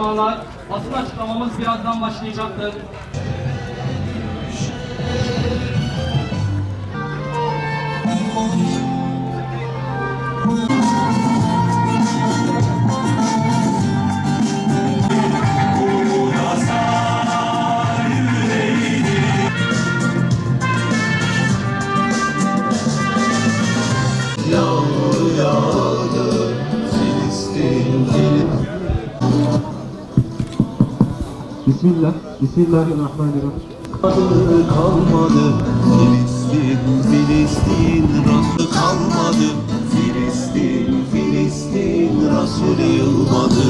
Müslümanlar, basın açıklamamız birazdan başlayacaktır. Bismillah, Bismillahirrahmanirrahim. Kalmadı Filistin, Filistin, Resul kalmadı. Filistin, Filistin, Resul yılmadı.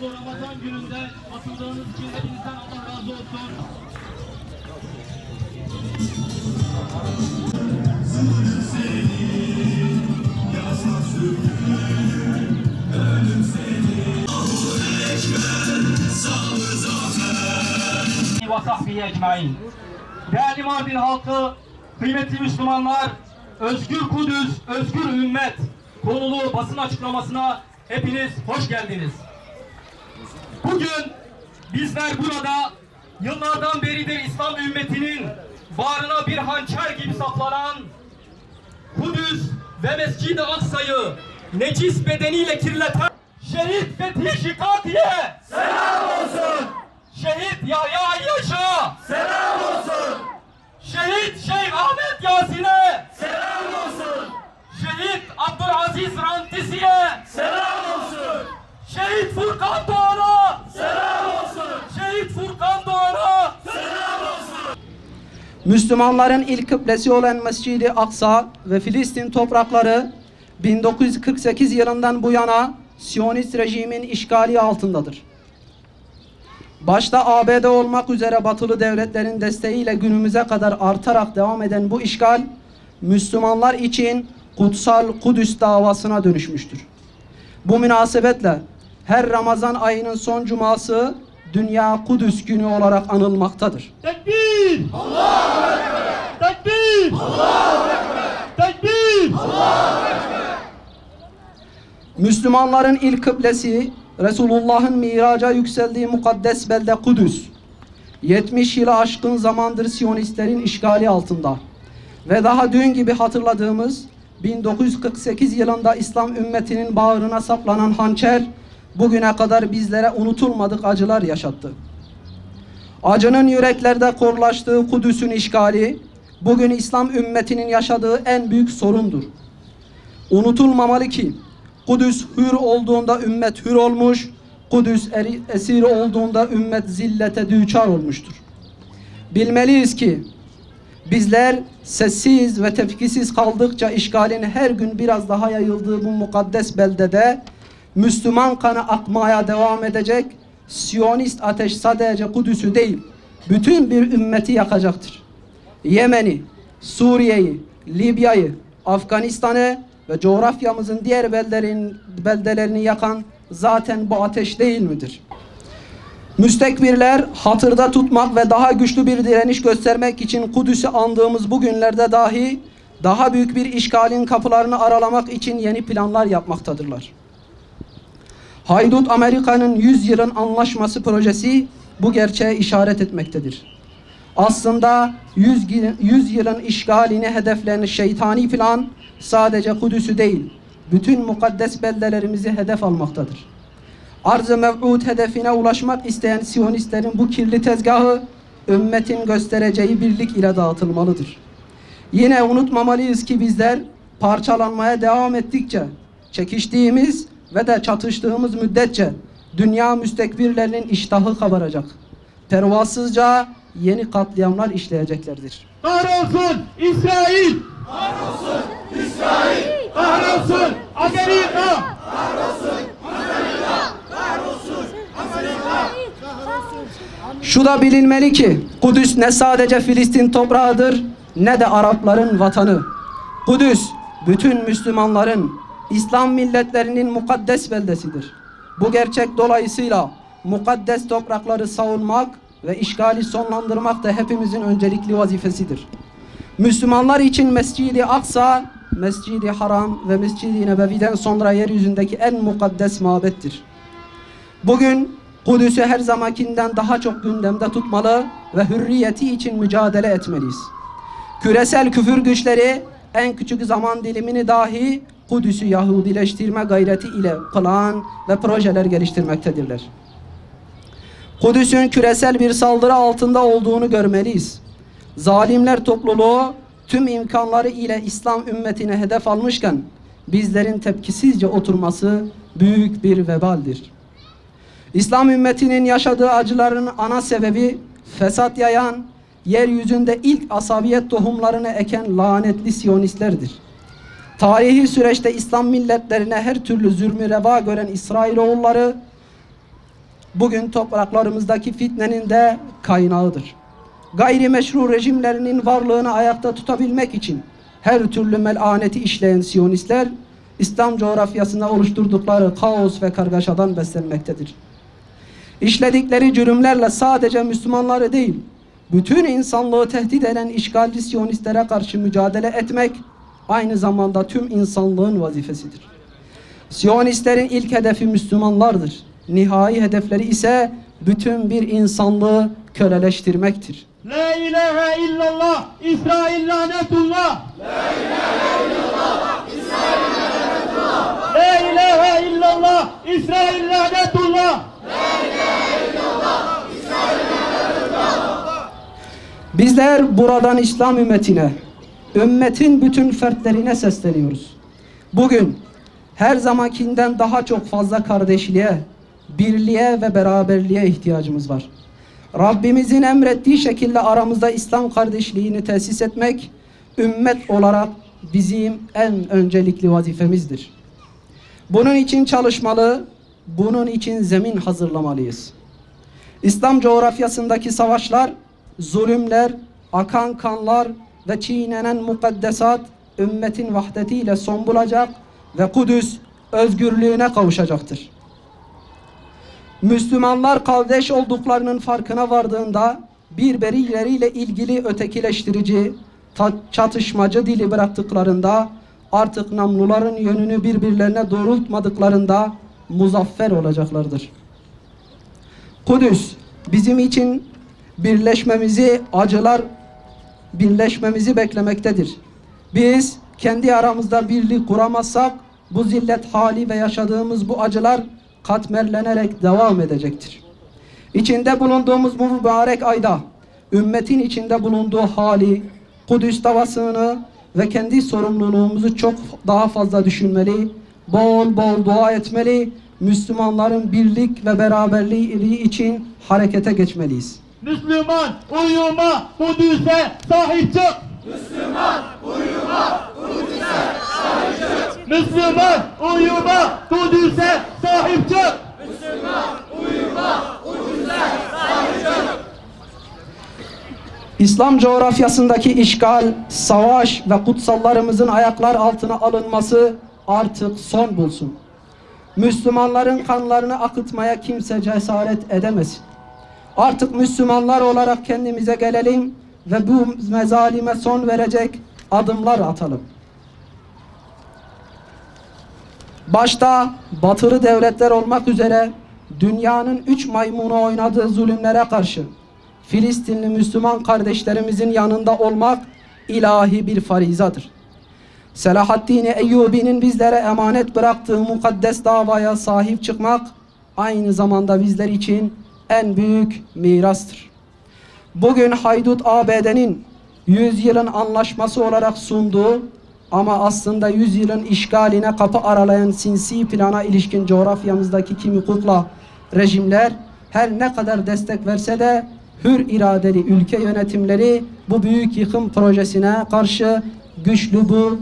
Ramazan gününde katıldığınız için hepinizden Allah razı olsun. Ve sahbihi ecmaîn. Değerli Mardin halkı, kıymetli Müslümanlar, Özgür Kudüs, Özgür Ümmet konulu basın açıklamasına hepiniz hoş geldiniz. Bugün bizler burada yıllardan beridir İslam ümmetinin bağrına bir hançer gibi saplanan Kudüs ve Mescid-i Aksa'yı necis bedeniyle kirleten Şehit Fethi Şikati'ye selam olsun. Şehit Yahya Ayyaş'a selam olsun. Şehit Şeyh Ahmet Yasin'e selam olsun. Şehit Abdülaziz Rantisi'ye selam olsun. Şehit Furkan Doğan'a selam olsun. Şehit Furkan Doğan'a selam olsun. Müslümanların ilk kıblesi olan Mescid-i Aksa ve Filistin toprakları 1948 yılından bu yana Siyonist rejimin işgali altındadır. Başta ABD olmak üzere batılı devletlerin desteğiyle günümüze kadar artarak devam eden bu işgal, Müslümanlar için kutsal Kudüs davasına dönüşmüştür. Bu münasebetle her Ramazan ayının son cuması Dünya Kudüs Günü olarak anılmaktadır. Tekbir! Allahu Ekber! Tekbir! Allahu Ekber! Tekbir! Allahu Ekber! Müslümanların ilk kıblesi Resulullah'ın miraca yükseldiği mukaddes belde Kudüs. 70 yılı aşkın zamandır Siyonistlerin işgali altında. Ve daha dün gibi hatırladığımız 1948 yılında İslam ümmetinin bağrına saplanan hançer bugüne kadar bizlere unutulmadık acılar yaşattı. Acının yüreklerde korlaştığı Kudüs'ün işgali bugün İslam ümmetinin yaşadığı en büyük sorundur. Unutulmamalı ki Kudüs hür olduğunda ümmet hür olmuş, Kudüs esir olduğunda ümmet zillete düçar olmuştur. Bilmeliyiz ki bizler sessiz ve tepkisiz kaldıkça işgalin her gün biraz daha yayıldığı bu mukaddes beldede Müslüman kanı akmaya devam edecek. Siyonist ateş sadece Kudüs'ü değil, bütün bir ümmeti yakacaktır. Yemen'i, Suriye'yi, Libya'yı, Afganistan'ı ve coğrafyamızın diğer beldelerini yakan zaten bu ateş değil midir? Müstekbirler hatırda tutmak ve daha güçlü bir direniş göstermek için Kudüs'ü andığımız bu günlerde dahi daha büyük bir işgalin kapılarını aralamak için yeni planlar yapmaktadırlar. Haydut Amerika'nın 100 yılın anlaşması projesi bu gerçeğe işaret etmektedir. Aslında 100 yılın işgalini hedefleyen şeytani plan sadece Kudüs'ü değil, bütün mukaddes beldelerimizi hedef almaktadır. Arz-ı mev'ud hedefine ulaşmak isteyen Siyonistlerin bu kirli tezgahı ümmetin göstereceği birlik ile dağıtılmalıdır. Yine unutmamalıyız ki bizler parçalanmaya devam ettikçe, çekiştiğimiz ve de çatıştığımız müddetçe dünya müstekbirlerinin iştahı kabaracak. Pervasızca yeni katliamlar işleyeceklerdir. Kahrolsun İsrail! Kahrolsun İsrail! Kahrolsun Amerika! Kahrolsun Amerika! Kahrolsun Amerika! Şu da bilinmeli ki Kudüs ne sadece Filistin toprağıdır ne de Arapların vatanı. Kudüs bütün Müslümanların, İslam milletlerinin mukaddes beldesidir. Bu gerçek dolayısıyla mukaddes toprakları savunmak ve işgali sonlandırmak da hepimizin öncelikli vazifesidir. Müslümanlar için Mescid-i Aksa, Mescid-i Haram ve Mescid-i Nebevi'den sonra yeryüzündeki en mukaddes mabettir. Bugün Kudüs'ü her zamankinden daha çok gündemde tutmalı ve hürriyeti için mücadele etmeliyiz. Küresel küfür güçleri en küçük zaman dilimini dahi Kudüs'ü Yahudileştirme gayreti ile plan ve projeler geliştirmektedirler. Kudüs'ün küresel bir saldırı altında olduğunu görmeliyiz. Zalimler topluluğu tüm imkanları ile İslam ümmetine hedef almışken bizlerin tepkisizce oturması büyük bir vebaldir. İslam ümmetinin yaşadığı acıların ana sebebi fesat yayan, yeryüzünde ilk asabiyet tohumlarını eken lanetli Siyonistlerdir. Tarihi süreçte İslam milletlerine her türlü zulmü reva gören İsrailoğulları bugün topraklarımızdaki fitnenin de kaynağıdır. Gayrimeşru rejimlerinin varlığını ayakta tutabilmek için her türlü melaneti işleyen Siyonistler İslam coğrafyasında oluşturdukları kaos ve kargaşadan beslenmektedir. İşledikleri cürümlerle sadece Müslümanları değil, bütün insanlığı tehdit eden işgalci Siyonistlere karşı mücadele etmek aynı zamanda tüm insanlığın vazifesidir. Siyonistlerin ilk hedefi Müslümanlardır. Nihai hedefleri ise bütün bir insanlığı köleleştirmektir. La ilahe illallah, İsrail lanetullah. La ilahe illallah, İsrail lanetullah. La ilahe illallah, İsrail lanetullah. Bizler buradan İslam ümmetine, ümmetin bütün fertlerine sesleniyoruz. Bugün her zamankinden daha çok fazla kardeşliğe, birliğe ve beraberliğe ihtiyacımız var. Rabbimizin emrettiği şekilde aramızda İslam kardeşliğini tesis etmek, ümmet olarak bizim en öncelikli vazifemizdir. Bunun için çalışmalı, bunun için zemin hazırlamalıyız. İslam coğrafyasındaki savaşlar, zulümler, akan kanlar ve çiğnenen mukaddesat ümmetin vahdetiyle son bulacak ve Kudüs özgürlüğüne kavuşacaktır. Müslümanlar kardeş olduklarının farkına vardığında birbirleriyle ilgili ötekileştirici, çatışmacı dili bıraktıklarında, artık namluların yönünü birbirlerine doğrultmadıklarında muzaffer olacaklardır. Kudüs bizim için birleşmemizi beklemektedir. Biz kendi aramızda birlik kuramazsak bu zillet hali ve yaşadığımız bu acılar katmerlenerek devam edecektir. İçinde bulunduğumuz bu mübarek ayda ümmetin içinde bulunduğu hali, Kudüs davasını ve kendi sorumluluğumuzu çok daha fazla düşünmeli, bol bol dua etmeli, Müslümanların birlik ve beraberliği için harekete geçmeliyiz. Müslüman uyuma, Kudüs'e sahip çık. Müslüman uyuma, Kudüs'e sahip çık. Müslüman uyuma, Kudüs'e sahip çık. Müslüman uyuma, Kudüs'e sahip çık. İslam coğrafyasındaki işgal, savaş ve kutsallarımızın ayaklar altına alınması artık son bulsun. Müslümanların kanlarını akıtmaya kimse cesaret edemesin. Artık Müslümanlar olarak kendimize gelelim ve bu mezalime son verecek adımlar atalım. Başta batılı devletler olmak üzere dünyanın 3 maymunu oynadığı zulümlere karşı Filistinli Müslüman kardeşlerimizin yanında olmak ilahi bir farizadır. Selahaddin Eyyubi'nin bizlere emanet bıraktığı mukaddes davaya sahip çıkmak aynı zamanda bizler için en büyük mirastır. Bugün haydut ABD'nin 100 yılın anlaşması olarak sunduğu ama aslında 100 yılın işgaline kapı aralayan sinsi plana ilişkin coğrafyamızdaki kimi kukla rejimler her ne kadar destek verse de hür iradeli ülke yönetimleri bu büyük yıkım projesine karşı güçlü bu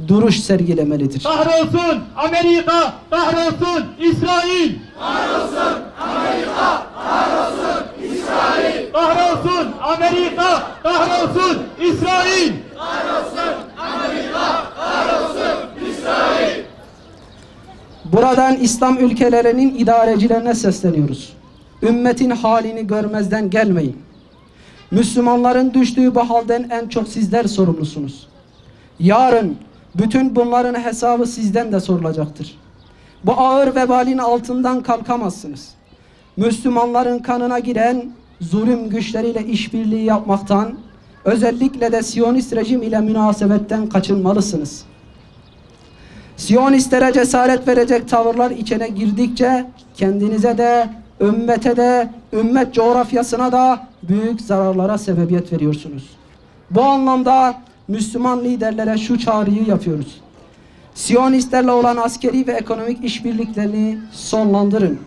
duruş sergilemelidir. Kahrolsun Amerika, kahrolsun İsrail. Kahrolsun Amerika, kahrolsun İsrail. Kahrolsun Amerika, kahrolsun İsrail. Kahrolsun Amerika, kahrolsun İsrail. Buradan İslam ülkelerinin idarecilerine sesleniyoruz. ümmetin halini görmezden gelmeyin. Müslümanların düştüğü bu halden en çok sizler sorumlusunuz. Yarın bütün bunların hesabı sizden de sorulacaktır. Bu ağır vebalin altından kalkamazsınız. Müslümanların kanına giren zulüm güçleriyle işbirliği yapmaktan, özellikle de Siyonist rejim ile münasebetten kaçınmalısınız. Siyonistlere cesaret verecek tavırlar içine girdikçe kendinize de, ümmete de, ümmet coğrafyasına da büyük zararlara sebebiyet veriyorsunuz. Bu anlamda Müslüman liderlere şu çağrıyı yapıyoruz. Siyonistlerle olan askeri ve ekonomik işbirliklerini sonlandırın.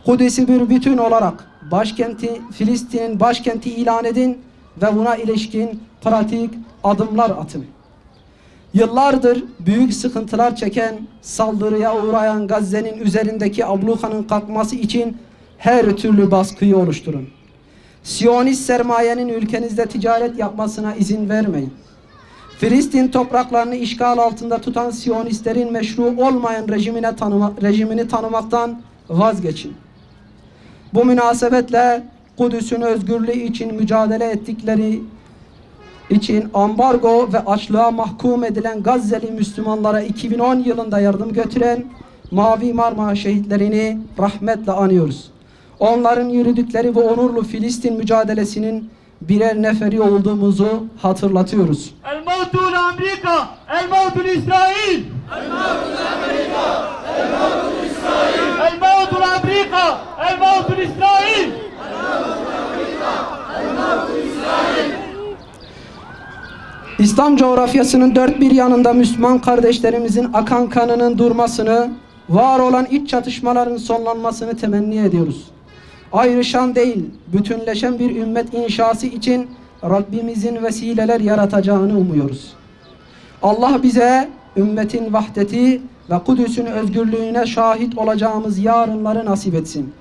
Kudüs'ü bir bütün olarak Filistin'in başkenti ilan edin ve buna ilişkin pratik adımlar atın. Yıllardır büyük sıkıntılar çeken, saldırıya uğrayan Gazze'nin üzerindeki ablukanın kalkması için her türlü baskıyı oluşturun. Siyonist sermayenin ülkenizde ticaret yapmasına izin vermeyin. Filistin topraklarını işgal altında tutan Siyonistlerin meşru olmayan rejimini tanımaktan vazgeçin. Bu münasebetle Kudüs'ün özgürlüğü için mücadele ettikleri için ambargo ve açlığa mahkum edilen Gazze'li Müslümanlara 2010 yılında yardım götüren Mavi Marmara şehitlerini rahmetle anıyoruz. Onların yürüdükleri bu onurlu Filistin mücadelesinin birer neferi olduğumuzu hatırlatıyoruz. El mevtul Amerika, el mevtul İsrail. El mevtul Amerika, el mevtul İsrail. El mevtul Amerika, el mevtul İsrail. El mevtul Amerika, el mevtul İsrail. İslam coğrafyasının dört bir yanında Müslüman kardeşlerimizin akan kanının durmasını, var olan iç çatışmaların sonlanmasını temenni ediyoruz. Ayrışan değil, bütünleşen bir ümmet inşası için Rabbimizin vesileler yaratacağını umuyoruz. Allah bize ümmetin vahdeti ve Kudüs'ün özgürlüğüne şahit olacağımız yarınları nasip etsin.